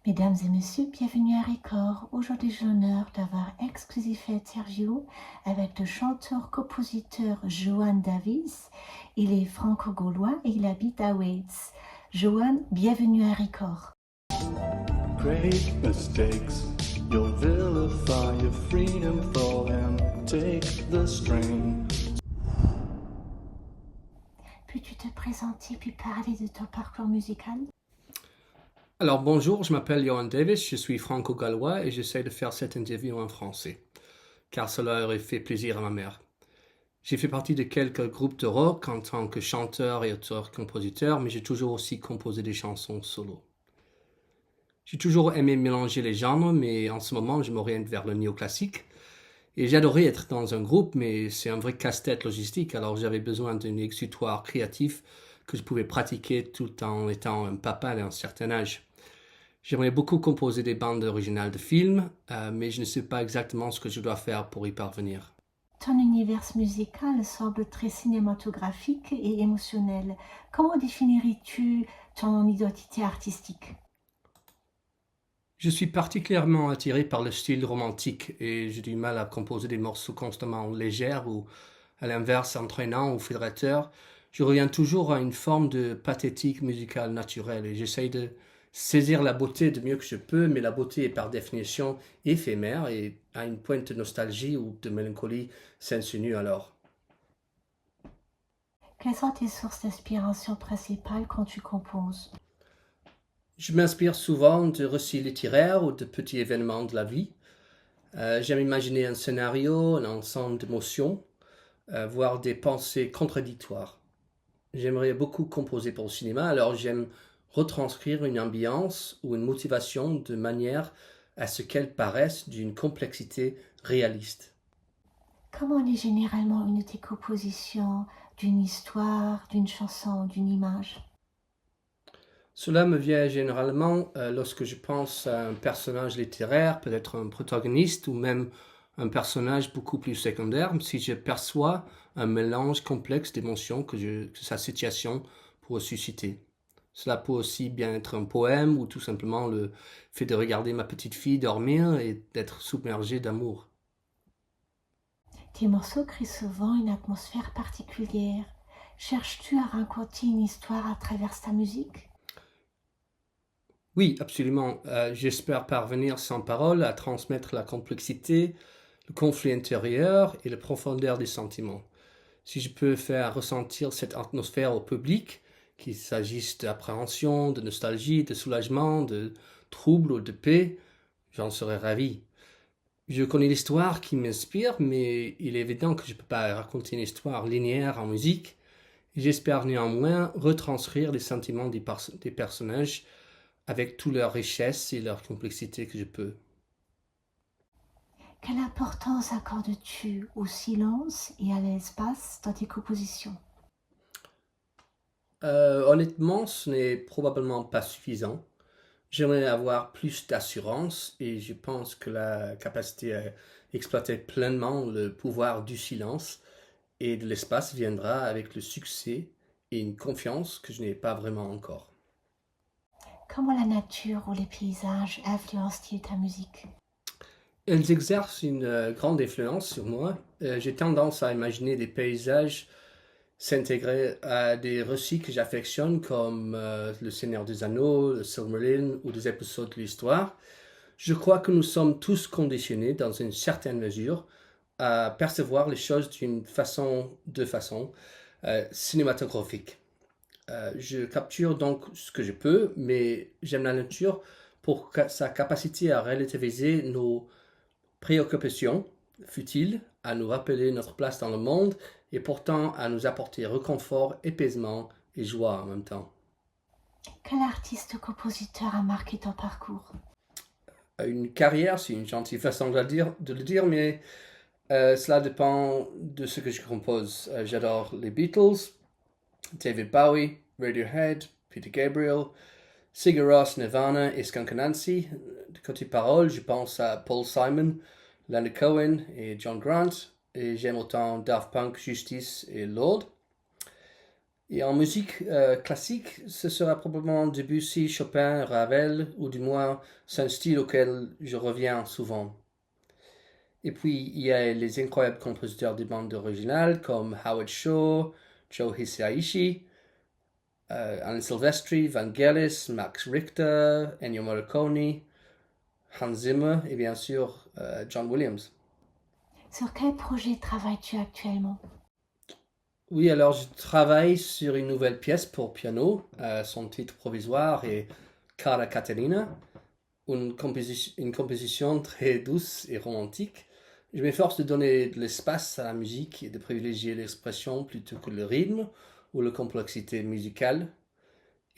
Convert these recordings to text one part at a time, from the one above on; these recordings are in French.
Mesdames et messieurs, bienvenue à Record. Aujourd'hui, j'ai l'honneur d'avoir exclusif interview avec le chanteur-compositeur Joan Davis. Il est franco-gaulois et il habite à Wales. Joan, bienvenue à Record. Great mistakes, you'll vilify your freedom fall and take the strain. Peux-tu te présenter puis parler de ton parcours musical? Alors bonjour, je m'appelle Johan Davis, je suis franco-gallois et j'essaie de faire cette interview en français, car cela aurait fait plaisir à ma mère. J'ai fait partie de quelques groupes de rock en tant que chanteur et auteur-compositeur, mais j'ai toujours aussi composé des chansons solo. J'ai toujours aimé mélanger les genres, mais en ce moment je m'oriente vers le néoclassique. Et j'adorais être dans un groupe, mais c'est un vrai casse-tête logistique, alors j'avais besoin d'un exutoire créatif que je pouvais pratiquer tout en étant un papa d'un certain âge. J'aimerais beaucoup composer des bandes originales de films, mais je ne sais pas exactement ce que je dois faire pour y parvenir. Ton univers musical semble très cinématographique et émotionnel. Comment définirais-tu ton identité artistique? Je suis particulièrement attiré par le style romantique et j'ai du mal à composer des morceaux constamment légers ou, à l'inverse, entraînants ou fédérateurs. Je reviens toujours à une forme de pathétique musicale naturelle et j'essaye de saisir la beauté du mieux que je peux, mais la beauté est par définition éphémère et à une pointe de nostalgie ou de mélancolie s'insinue alors. Quelles sont tes sources d'inspiration principales quand tu composes? Je m'inspire souvent de récits littéraires ou de petits événements de la vie. J'aime imaginer un scénario, un ensemble d'émotions, voire des pensées contradictoires. J'aimerais beaucoup composer pour le cinéma, alors j'aime retranscrire une ambiance ou une motivation de manière à ce qu'elle paraisse d'une complexité réaliste. Comment est généralement une de tes compositions, d'une histoire, d'une chanson, d'une image? Cela me vient généralement lorsque je pense à un personnage littéraire, peut-être un protagoniste ou même un personnage beaucoup plus secondaire, si je perçois un mélange complexe d'émotions que sa situation pourrait susciter. Cela peut aussi bien être un poème ou tout simplement le fait de regarder ma petite fille dormir et d'être submergé d'amour. Tes morceaux créent souvent une atmosphère particulière. Cherches-tu à raconter une histoire à travers ta musique? Oui, absolument. J'espère parvenir sans parole à transmettre la complexité, le conflit intérieur et la profondeur des sentiments. Si je peux faire ressentir cette atmosphère au public, qu'il s'agisse d'appréhension, de nostalgie, de soulagement, de trouble ou de paix, j'en serais ravi. Je connais l'histoire qui m'inspire, mais il est évident que je ne peux pas raconter une histoire linéaire en musique. J'espère néanmoins retranscrire les sentiments des personnages avec toute leur richesse et leur complexité que je peux. Quelle importance accordes-tu au silence et à l'espace dans tes compositions? Honnêtement, ce n'est probablement pas suffisant. J'aimerais avoir plus d'assurance et je pense que la capacité à exploiter pleinement le pouvoir du silence et de l'espace viendra avec le succès et une confiance que je n'ai pas vraiment encore. Comment la nature ou les paysages influencent-ils ta musique? Elles exercent une grande influence sur moi. J'ai tendance à imaginer des paysages s'intégrer à des récits que j'affectionne comme Le Seigneur des Anneaux, le Silmarillion ou des épisodes de l'histoire. Je crois que nous sommes tous conditionnés dans une certaine mesure à percevoir les choses de façon cinématographique. Je capture donc ce que je peux, mais j'aime la nature pour sa capacité à relativiser nos préoccupation futiles, à nous rappeler notre place dans le monde et pourtant à nous apporter réconfort, apaisement et joie en même temps. Quel artiste ou compositeur a marqué ton parcours? Une carrière, c'est une gentille façon de le dire, mais cela dépend de ce que je compose. J'adore les Beatles, David Bowie, Radiohead, Peter Gabriel, Sigur Rós, Nirvana et Skunk Anansi. De côté parole, je pense à Paul Simon, Leonard Cohen et John Grant. Et j'aime autant Daft Punk, Justice et Lord. Et en musique classique, ce sera probablement Debussy, Chopin, Ravel, ou du moins c'est un style auquel je reviens souvent. Et puis il y a les incroyables compositeurs de bandes originales comme Howard Shore, Joe Hisaishi, Alan Silvestri, Vangelis, Max Richter, Ennio Morricone, Hans Zimmer et bien sûr John Williams. Sur quel projet travailles-tu actuellement? Oui, alors je travaille sur une nouvelle pièce pour piano. Son titre provisoire est Cara Caterina, une composition très douce et romantique. Je m'efforce de donner de l'espace à la musique et de privilégier l'expression plutôt que le rythme ou la complexité musicale.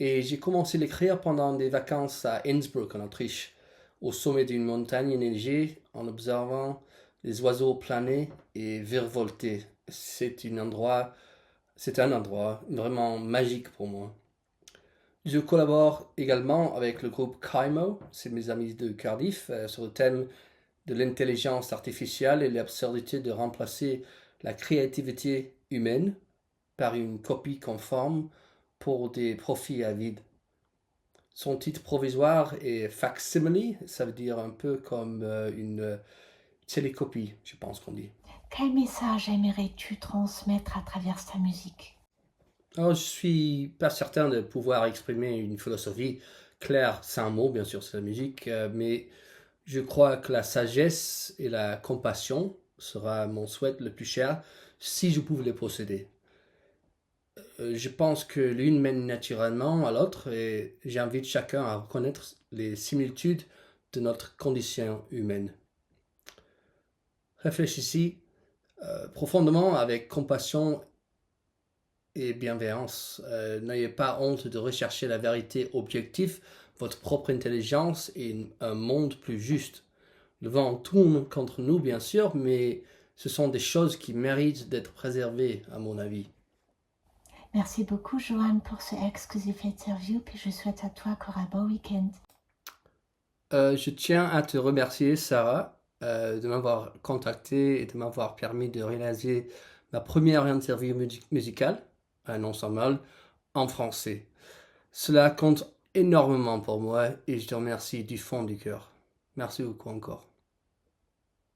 Et j'ai commencé à l'écrire pendant des vacances à Innsbruck en Autriche, au sommet d'une montagne enneigée, en observant les oiseaux planer et virevolter. C'est un endroit vraiment magique pour moi. Je collabore également avec le groupe Kaimo, c'est mes amis de Cardiff, sur le thème de l'intelligence artificielle et l'absurdité de remplacer la créativité humaine par une copie conforme pour des profits avides. Son titre provisoire est Facsimile, ça veut dire un peu comme une télécopie, je pense qu'on dit. Quel message aimerais-tu transmettre à travers ta musique? Alors, je suis pas certain de pouvoir exprimer une philosophie claire, sans mots, bien sûr, c'est la musique, mais je crois que la sagesse et la compassion sera mon souhait le plus cher si je pouvais les posséder. Je pense que l'une mène naturellement à l'autre et j'invite chacun à reconnaître les similitudes de notre condition humaine. Réfléchissez profondément avec compassion et bienveillance. N'ayez pas honte de rechercher la vérité objective, votre propre intelligence et un monde plus juste. Le vent tourne contre nous, bien sûr, mais ce sont des choses qui méritent d'être préservées, à mon avis. Merci beaucoup, Johan, pour ce exclusif interview, puis je souhaite à toi encore un bon week-end. Je tiens à te remercier, Sarah, de m'avoir contacté et de m'avoir permis de réaliser ma première interview musicale, un ensemble, en français. Cela compte énormément pour moi et je te remercie du fond du cœur. Merci beaucoup encore.